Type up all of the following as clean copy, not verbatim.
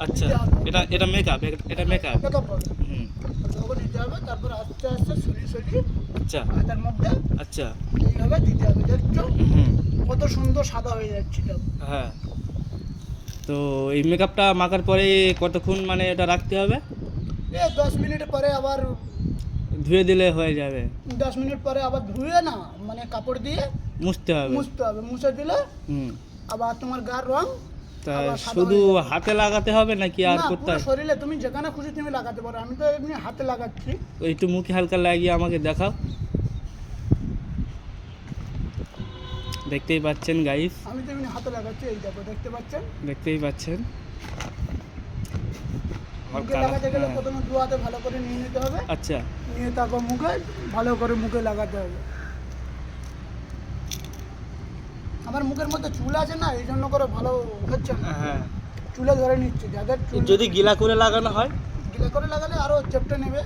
আচ্ছা, এটা মেকআপ, এটা মেকআপ। হুম। ওকে নিতে হবে, তারপর আস্তে আস্তে সরিয়ে আচ্ছা হাতের মধ্যে আচ্ছা। এইভাবে দিতে হবে। দেখছো হুম। কত সুন্দর সাদা হয়ে যাচ্ছিল। হ্যাঁ, তো এই মেকআপটা মাখার পরে কতক্ষণ মানে এটা রাখতে হবে? 10 মিনিট পরে আবার ধুয়ে দিলে হয়ে যাবে? 10 মিনিট পরে আবার ধুয়ে না, মানে কাপড় দিয়ে মুছতে হবে? মুছতে হবে। মুছে দিলে হুম। আবার তোমার গার রং তা আবার সাদা শুধু হয়ে যাবে। হাতে লাগাতে হবে নাকি আর না, করতে পুরো হবে? শরীরে তুমি যেখানে খুশি তুমি লাগাতে পারো। আমি তো এমনি হাতে লাগাচ্ছি। একটু মুখে হালকা লাগিয়ে আমাকে দেখাও। দেখতেই পাচ্ছেন গাইস, আমি তো এমনি হাতে লাগাচ্ছি। এই দেখো, দেখতে পাচ্ছেন? দেখতেই পাচ্ছেন। মুখে লাগাতে গেলে প্রথমে দু হাতে ভালো করে নিয়ে নিতে হবে, আচ্ছা নিয়ে তারপর মুখে ভালো করে মুখে লাগাতে হবে। আমার মুখের মধ্যে চুল আছে না, এই জন্য করে ভালো হচ্ছে না। হ্যাঁ, চুলে ধরে নিচ্ছে। যাদের চুল যদি গিলা করে লাগানো হয়? গিলে করে লাগালে আরো চেপটে নেবে।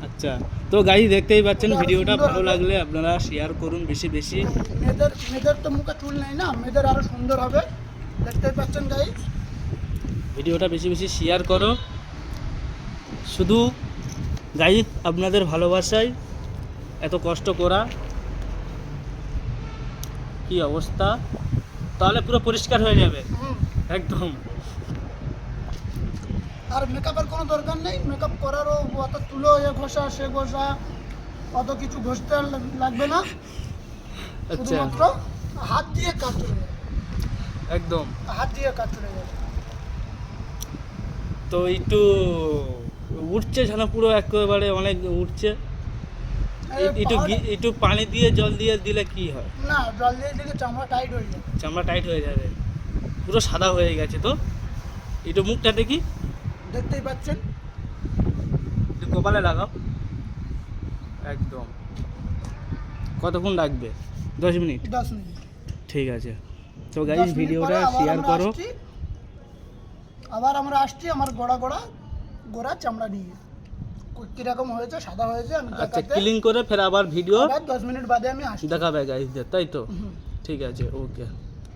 আচ্ছা, তো গাইস দেখতেই পাচ্ছেন, ওটা আরো ভিডিওটা সুন্দর ভালো হবে। লাগলে আপনারা শেয়ার করুন বেশি বেশি। মেয়েদের তো মুখে চুল নেই না, মেয়েদের আরো সুন্দর হবে। দেখতে পাচ্ছেন গাইস? ভিডিওটা বেশি বেশি শেয়ার করো। শুধু গাইস আপনাদের ভালোবাসায় এত কষ্ট করা, কি অবস্থা, তাহলে পুরো পরিষ্কার হয়ে যাবে একদম। আর মেকআপের কোনো দরকার নেই। মেকআপ করারও অত তুলো এ ঘষা সে ঘষা অত কিছু ঘষতে লাগবে না। আচ্ছা, শুধুমাত্র হাত দিয়ে কাজ চলে যাবে। একদম। হাত দিয়ে কাজ চলে যাবে। তো একটু উঠছে যেন, পুরো একেবারে অনেক উঠছে। একটু পানি দিয়ে জল দিয়ে দিলে কি হয়? না, জল দিয়ে দিলে চামড়া টাইট হয়ে যাবে। চামড়া টাইট হয়ে যাবে, পুরো সাদা হয়ে গেছে। তো একটু মুখটা দেখি, দেখতেই পাচ্ছেন? একটু কপালে লাগাও। একদম। কতক্ষণ লাগবে? 10 মিনিট? 10 মিনিট। ঠিক আছে। তো 10 গাইস মিনিট ভিডিওটা পরে আবার শেয়ার আমরা করো। আবার আমরা আসছি আমার গোড়া চামড়া নিয়ে। কিরকম হয়েছে, সাদা হয়েছে আমি আচ্ছা, দেখাতে। ক্লিন করে ফের আবার ভিডিও আবার 10 মিনিট বাদে আমি আসছি। দেখাবে গাইসদের, তাই তো? হুম। ঠিক আছে, ওকে।